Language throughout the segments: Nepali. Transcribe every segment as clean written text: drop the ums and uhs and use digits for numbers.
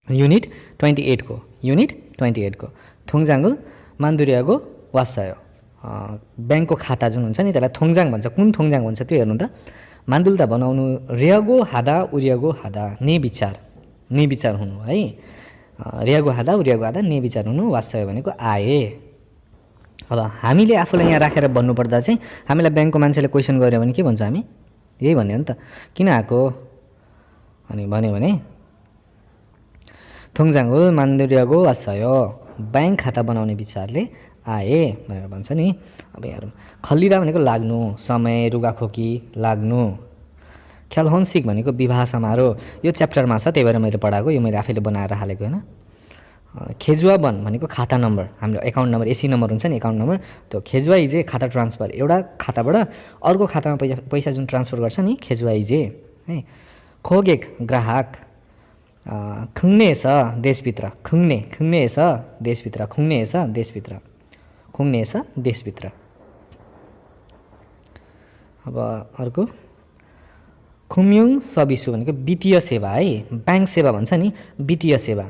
युनिट 28 को युनिट 28 को थोङजाङगु मान्दुरियागो वासायो बैंकको खाता जुन हुन्छ नि त्यसलाई थोङजाङ भन्छ कुन थोङजाङ भन्छ त्यो हेर्नु त मान्दुल्ता बनाउनु रियागो हादा उरियागो हादा ने विचार हुनु है रियागो हादा उरियागो हादा ने विचार हुनु वासायो भनेको आए अब हामीले आफूलाई यहाँ राखेर भन्नु पर्दा चाहिँ हामीलाई बैंकको मान्छेले क्वेशन गर्यो भने के भन्छ हामी यही भन्ने हो नि त किन आको अनि भन्यो भने थोङजाङगु मान्दुरियागो वासायो बैंक खाता बनाउने विचारले आए भनेर भन्छ नि अब यहाँ खल्लिदा भनेको लाग्नु समय रुगाखोकी लाग्नु ख्यालहोन्सिक भनेको विवाह समारोह यो च्याप्टरमा छ त्यही भएर मैले पढाएको यो मैले आफैले बनाएर हालेको हैन खेजुवा बन भनेको खाता नम्बर हाम्रो एकाउन्ट नम्बर एसी नम्बर हुन्छ नि एकाउन्ट नम्बर त्यो खेजुवा इजे खाता ट्रान्सफर एउटा खाताबाट अर्को खातामा पैसा जुन ट्रान्सफर गर्छ नि खेजुवा इजे है खोगेक ग्राहक खुङ्ने छ देशभित्र खुङ्ने छ देशभित्र खुङ्ने छ देशभित्र अब अर्को खुम्युङ सबिसु भनेको वित्तीय सेवा है बैंक सेवा भन्छ नि वित्तीय सेवा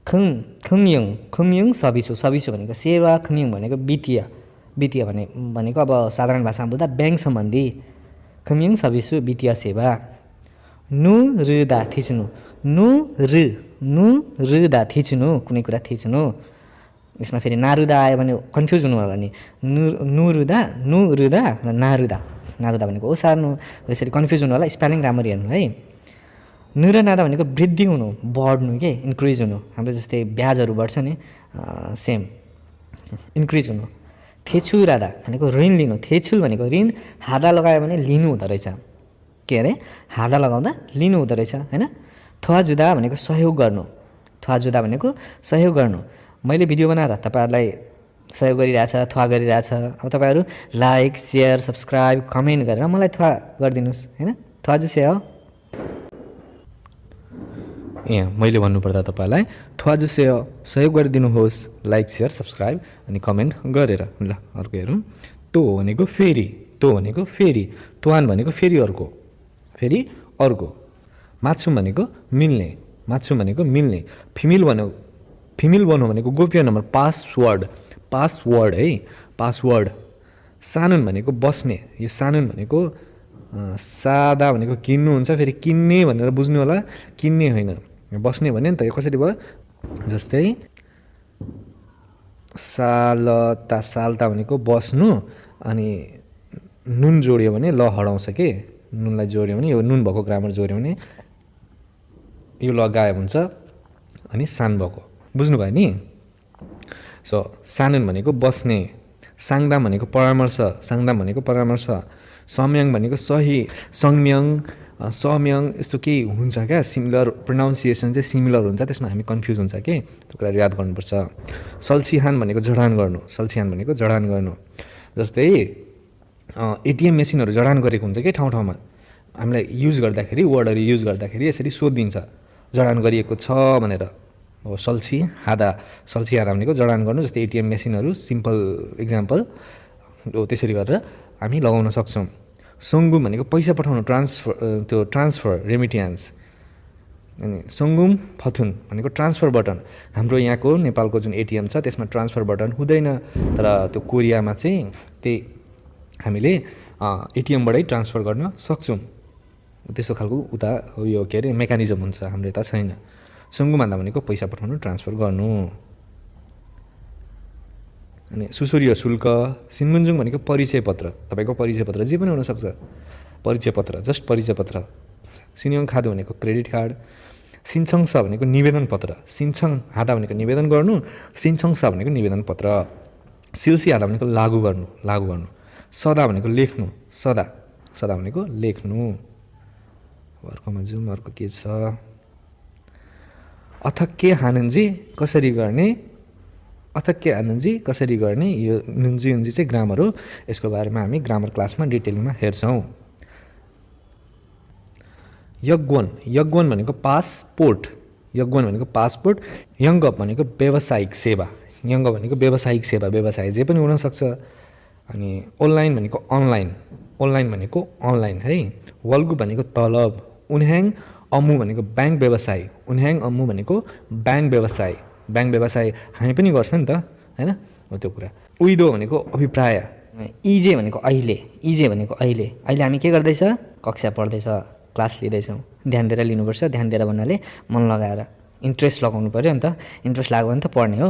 खुम्युङ सबिसु भनेको सेवा खुम्युङ भनेको वित्तीय भनेको अब साधारण भाषामा बोल्दा बैंक सम्बन्धी खुम्युङ सबिसु वित्तीय सेवा नु रुदा थिच्नु नु रुदा थिच्नु कुनै कुरा थिच्नु यसमा फेरि नारुदा आयो भने कन्फ्युज हुनु होला नि नु रुदा र नारुदा भनेको ओसार्नु यसरी कन्फ्युज हुनु होला स्पेलिङ राम्ररी हेर्नु है नु र नादा भनेको वृद्धि हुनु बढ्नु के इन्क्रिज हुनु हाम्रो जस्तै ब्याजहरू बढ्छ नि सेम इन्क्रिज हुनु थेछु रादा भनेको ऋण लिनु थेछुल भनेको ऋण हादा लगायो भने लिनु हुँदो रहेछ के अरे हादा लगाउँदा लिनु हुँदो रहेछ हैन थवा जुदा भनेको सहयोग गर्नु मैले भिडियो बनाएर तपाईहरुलाई सहयोग गरिरहेछ थवा गरिरहेछ अब तपाईहरु लाइक शेयर सब्स्क्राइब कमेन्ट गरेर मलाई थवा गरिदिनुस् हैन थवा जुसे हो यहाँ मैले भन्नु पर्दा तपाईलाई थवा जुसे हो सहयोग गरिदिनुहोस् लाइक शेयर सब्स्क्राइब अनि कमेन्ट गरेर ल अर्को हेरौं तो भनेको फेरि त्वान भनेको फेरि अर्को माछु भनेको मिल्ने फिमेल भन्नु भनेको गोप्य नम्बर पासवर्ड है पासवर्ड सानुन भनेको बस्ने यो सानुन भनेको सादा भनेको किन्नु हुन्छ फेरि किन्ने भनेर बुझ्नु होला किन्ने हैन बस्ने भन्ने नि त यो कसरी भयो जस्तै सालता भनेको बस्नु अनि नुन जोड्यो भने ल हराउँछ के नुनलाई जोड्यो भने यो नुन भएको ग्रामर जोड्यो भने यो ल गायब हुन्छ अनि सान भएको बुझ्नु भयो नि सो सानुन भनेको बस्ने सांगदाम भनेको परामर्श सम्यङ भनेको सही सम्यङ यस्तो केही हुन्छ क्या सिमिलर प्रोनाउन्सिएसन चाहिँ सिमिलर हुन्छ त्यसमा हामी कन्फ्युज हुन्छ के त्यो कुरा याद गर्नुपर्छ सल्सिहान भनेको जडान गर्नु जस्तै एटीएम मेसिनहरु जडान गरेको हुन्छ के ठाउँमा हामीलाई युज गर्दाखेरि वर्डहरु युज गर्दाखेरि यसरी सोधिन्छ जडान गरिएको छ भनेर अब सल्सिहादा भनेको जडान गर्नु जस्तै एटीएम मेसिनहरु सिम्पल एक्जाम्पल हो त्यसरी गरेर हामी लगाउन सक्छौं संगुम भनेको पैसा पठाउनु ट्रान्सफर रेमिट्यान्स अनि संगुम फथुन भनेको ट्रान्सफर बटन हाम्रो यहाँको नेपालको जुन एटीएम छ त्यसमा ट्रान्सफर बटन हुँदैन तर त्यो कोरियामा चाहिँ त्यही हामीले एटीएम बाटै ट्रान्सफर गर्न सक्छौं त्यसो खालको उता यो के अरे मेकानिजम हुन्छ हाम्रो यता छैन संगुम भन्दा भनेको पैसा पठाउनु ट्रान्सफर गर्नु अनि सुसुरियो शुल्क सिन्मुन्जुङ भनेको परिचय पत्र तपाईको परिचय पत्र जे पनि हुन सक्छ परिचय पत्र सिनियोङ खादु भनेको क्रेडिट कार्ड सिन्छङ स भनेको निवेदन पत्र सिन्छङ हादा भनेको निवेदन गर्नु सिन्छङ स भनेको निवेदन पत्र सिलसी हादा भनेको लागू गर्नु सदा भनेको लेख्नु सदा भनेको लेख्नु अर्कोमा जुम अर्को के छ अथक्के हानन्जी कसरी गर्ने यो नुन्जी चाहिँ ग्रामर हो यसको बारेमा हामी ग्रामर क्लासमा डिटेलमा हेर्छौं यज्ञवन भनेको पासपोर्ट यङ्गप भनेको व्यावसायिक सेवा व्यवसाय जे पनि हुन सक्छ अनि अनलाइन भनेको अनलाइन है वल्गु भनेको तलब उन्ह्याङ अम्मु भनेको ब्याङ्क व्यवसाय, उन्ह्याङ अम्मु भनेको ब्याङ्क व्यवसाय। ब्याङ्क व्यवसाय हामी पनि गर्छ नि त होइन, हो त्यो कुरा। उइदो भनेको अभिप्राय। इजे भनेको अहिले, इजे भनेको अहिले। अहिले हामी के गर्दैछ? कक्षा पढ्दैछ, क्लास लिँदैछौँ। ध्यान दिएर लिनुपर्छ। ध्यान दिएर भन्नाले मन लगाएर, इन्ट्रेस्ट लगाउनु पऱ्यो नि त। इन्ट्रेस्ट लाग्यो भने त पढ्ने हो।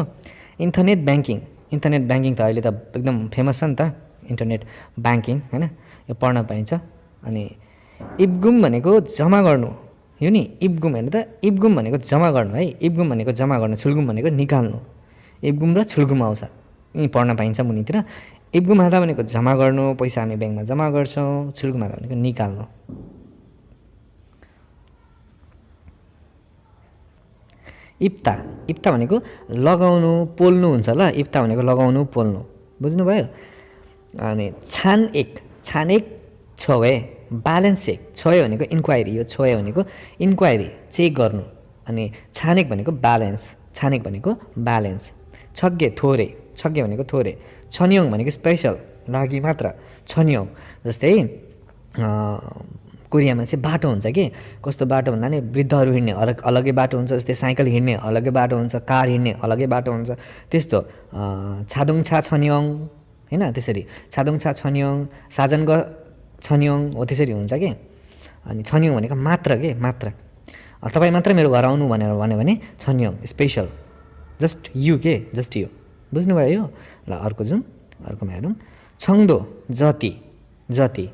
इन्टरनेट ब्याङ्किङ, इन्टरनेट ब्याङ्किङ त अहिले त एकदम फेमस छ नि त, इन्टरनेट ब्याङ्किङ होइन, यो पढ्न पाइन्छ। अनि इब्गुम भनेको जम्मा गर्नु, यो नि इब्गुम हेर्नु त, इब्गुम भनेको जम्मा गर्नु है, इब्गुम भनेको जम्मा गर्नु, छुल्गुम भनेको निकाल्नु। इब्गुम र छुल्गुम आउँछ, यी पढ्न पाइन्छ मुनितिर। इब्गुम हाल्दा भनेको जम्मा गर्नु, पैसा हामी ब्याङ्कमा जम्मा गर्छौँ। छुल्गुम हाल्दा भनेको निकाल्नु। इप्ता, इप्ता भनेको लगाउनु पोल्नु हुन्छ ल। इप्ता भनेको लगाउनु पोल्नु, बुझ्नुभयो। अनि छान एक, छान एक छोए, ब्यालेन्स चेक। छोए भनेको इन्क्वायरी, यो छोए भनेको इन्क्वायरी, चेक गर्नु। अनि छानेक भनेको ब्यालेन्स, छानेक भनेको ब्यालेन्स। छग्गे थोरे, छग्गे भनेको थोरे। छन्योङ भनेको स्पेसल, लागि मात्र, छन्योङ। जस्तै कोरियामा चाहिँ बाटो हुन्छ कि, कस्तो बाटो भन्दा नि वृद्धहरू हिँड्ने अलग्गै बाटो हुन्छ, जस्तै साइकल हिँड्ने अलग्गै बाटो हुन्छ, कार हिँड्ने अलग्गै बाटो हुन्छ। त्यस्तो छादुङछा छन्योङ होइन, त्यसरी छादुङछा छन्योङ, साजनग छन्योङ हो, त्यसरी हुन्छ कि। अनि छन्योङ भनेको मात्र के, मात्र। तपाईँ मात्र मेरो घर आउनु भनेर भन्यो भने छन्योङ, स्पेसल, जस्ट यु के, जस्ट यु। बुझ्नुभयो यो? ल अर्को जाउँ, अर्कोमा हेरौँ। छङ्दो जति, जति।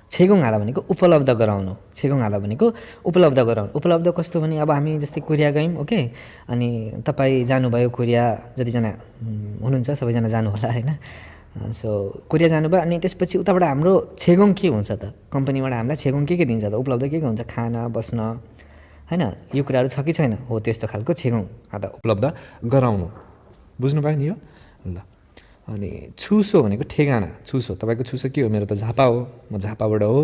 छेगोङ हादा भनेको उपलब्ध गराउनु, छेगोङ हादा भनेको उपलब्ध गराउनु। उपलब्ध कस्तो भने अब हामी जस्तै कोरिया गयौँ, ओके, अनि तपाईँ जानुभयो कोरिया, जतिजना हुनुहुन्छ सबैजना जानु होला होइन। सो कोरिया जानुभयो, अनि त्यसपछि उताबाट हाम्रो छेगोङ के हुन्छ त, कम्पनीबाट हामीलाई छेगोङ के दिन्छ त, उपलब्ध के हुन्छ, खाना बस्न होइन, यो कुराहरू छ कि छैन, हो त्यस्तो खालको छेगोङ हादा उपलब्ध गराउनु। बुझ्नु पायो नि यो? ल अनि छुसो भनेको ठेगाना, छुसो। तपाईँको छुसो के हो? मेरो त झापा हो, म झापाबाट हो।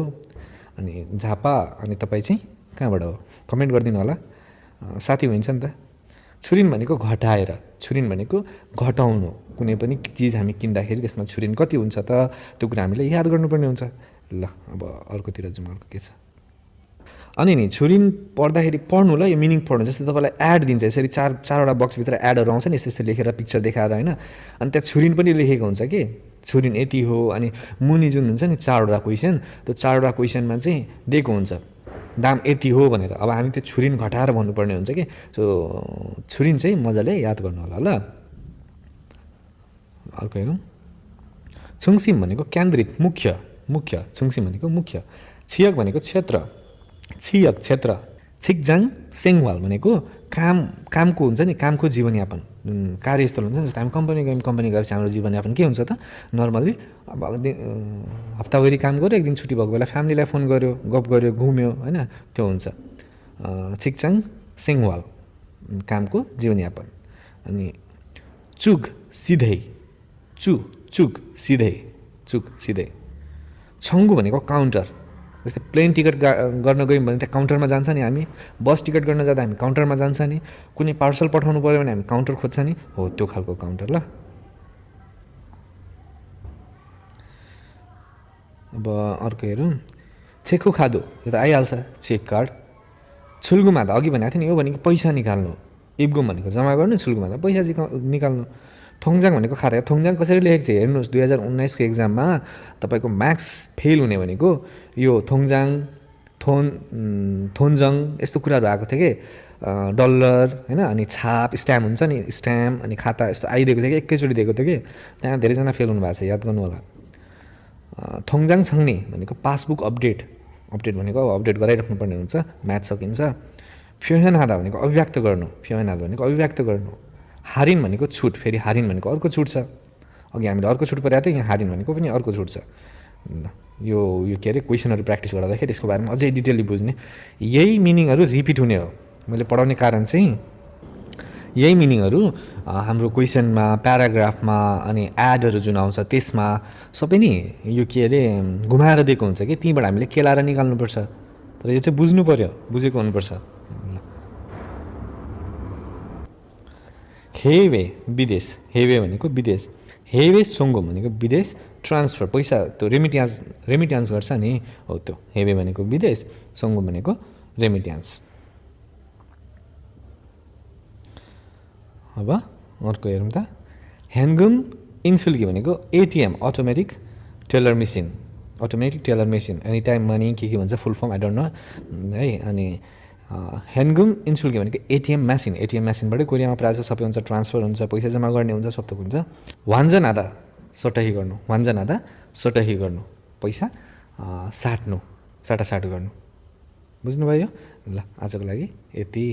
अनि झापा, अनि तपाईँ चाहिँ कहाँबाट हो? कमेन्ट गरिदिनु होला, साथी हुन्छ नि त। छुरिन भनेको घटाएर, छुरिन भनेको घटाउनु। कुनै पनि चिज हामी किन्दाखेरि त्यसमा छुरिन कति हुन्छ त, त्यो कुरा हामीले याद गर्नुपर्ने हुन्छ। ल अब अर्कोतिर जाउँ, अर्को के छ। अनि नि छुरिन पढ्दाखेरि पढ्नु ल, यो मिनिङ पढ्नु। जस्तै तपाईँलाई एड दिन्छ, यसरी चारवटा बक्सभित्र एडहरू आउँछ नि, यस्तो यस्तो लेखेर पिक्चर देखाएर होइन। अनि त्यहाँ छुरिन पनि लेखेको हुन्छ कि, छुरिन यति हो। अनि मुनि जुन हुन्छ नि चारवटा क्वेसन, त्यो चारवटा क्वेसनमा चाहिँ दिएको हुन्छ दाम यति हो भनेर। अब हामी त्यो छुरिन घटाएर भन्नुपर्ने हुन्छ कि। सो छुरिन चाहिँ मजाले याद गर्नु होला ल। अर्को हेरौँ। छुङसिम भनेको केन्द्रित, मुख्य, मुख्य। छुङसिम भनेको मुख्य। छियक भनेको क्षेत्र, छियक क्षेत्र। छिकजाङ सेङवाल भनेको कामको हुन्छ नि, कामको जीवनयापन, कार्यस्थल हुन्छ नि। जस्तै हामी कम्पनी गयौँ, कम्पनी गएपछि हाम्रो जीवनयापन के हुन्छ त, नर्मल्ली अब हप्ताभरि काम गऱ्यो, एक दिन छुट्टी भएको बेला फ्यामिलीलाई फोन गऱ्यो, गफ गऱ्यो, घुम्यो होइन, त्यो हुन्छ छिकजाङ सेङवाल, कामको जीवनयापन। अनि चुग सिधै, चुग सिधै, चुग सिधै। छङ्गु भनेको काउन्टर। जस्तै प्लेन टिकट गर्न गयौँ भने त्यहाँ काउन्टरमा जान्छ नि हामी, बस टिकट गर्न जाँदा हामी काउन्टरमा जान्छ नि, कुनै पार्सल पठाउनु पऱ्यो भने हामी काउन्टर खोज्छ नि, हो त्यो खालको काउन्टर ल। अब अर्को हेरौँ। छेक्खु खादो, यो त आइहाल्छ, चेक कार्ड। छुल्गुमा त अघि भनेको थियो नि, यो भनेको पैसा निकाल्नु। इब्गुम भनेको जम्मा गर्नु, छुल्गुमा त पैसा निकाल्नु। थोङजाङ भनेको खाता। थोङजाङ कसरी लेखेको छ हेर्नुहोस्, 2019को एक्जाममा तपाईँको म्याक्स फेल हुने भनेको यो थोङजाङ, थोन्जङ यस्तो कुराहरू आएको थियो कि, डलर होइन, अनि छाप स्ट्याम्प हुन्छ नि, स्ट्याम्प अनि खाता यस्तो आइदिएको थियो कि, एकैचोटि दिएको थियो कि, त्यहाँ धेरैजना फेल हुनुभएको छ, याद गर्नु होला। थोङजाङ छङ्ने भनेको पासबुक अपडेट, अपडेट भनेको अब अपडेट गराइराख्नुपर्ने हुन्छ, म्याथ सकिन्छ। फ्योहेन हादा भनेको अभिव्यक्त गर्नु, फ्योहेन हादा भनेको अभिव्यक्त गर्नु। हारिन भनेको छुट, फेरि हारिन भनेको अर्को छुट छ, अघि हामीले अर्को छुट परेको थियो, यहाँ हारिन भनेको पनि अर्को छुट छ। यो के अरे क्वेसनहरू प्र्याक्टिस गर्दाखेरि यसको बारेमा अझै डिटेलली बुझ्ने, यही मिनिङहरू रिपिट हुने हो। मैले पढाउने कारण चाहिँ यही मिनिङहरू हाम्रो क्वेसनमा, प्याराग्राफमा, अनि एडहरू जुन आउँछ त्यसमा सबै नि यो के अरे घुमाएर दिएको हुन्छ कि, त्यहीँबाट हामीले केलाएर निकाल्नुपर्छ। तर यो चाहिँ बुझ्नु पऱ्यो, बुझेको हुनुपर्छ। हेवे विदेश, हेवे भनेको विदेश। हेवे सोङ्गो भनेको विदेश ट्रान्सफर, पैसा त्यो रेमिट्यान्स गर्छ नि, हो त्यो हेवे भनेको विदेश, सोङ्गो भनेको रेमिट्यान्स। अब अर्को हेरौँ त, ह्यान्गुम इन्सुल्की भनेको ATM automatic teller machine, automatic teller machine, any time money के भन्छ full form I don't know है। अनि ह्यान्गुम इन्सुल्की भनेको एटिएम मेसिन, एटिएम मेसिनबाटै कोरियामा प्रायः सबै हुन्छ, ट्रान्सफर हुन्छ, पैसा जम्मा गर्ने हुन्छ, सब थोक हुन्छ। वान्जनादा सोटही गर्नु, वान्जनादा सोटही गर्नु, पैसा साट्नु, साटासाट गर्नु। बुझ्नुभयो? ल आजको लागि यति।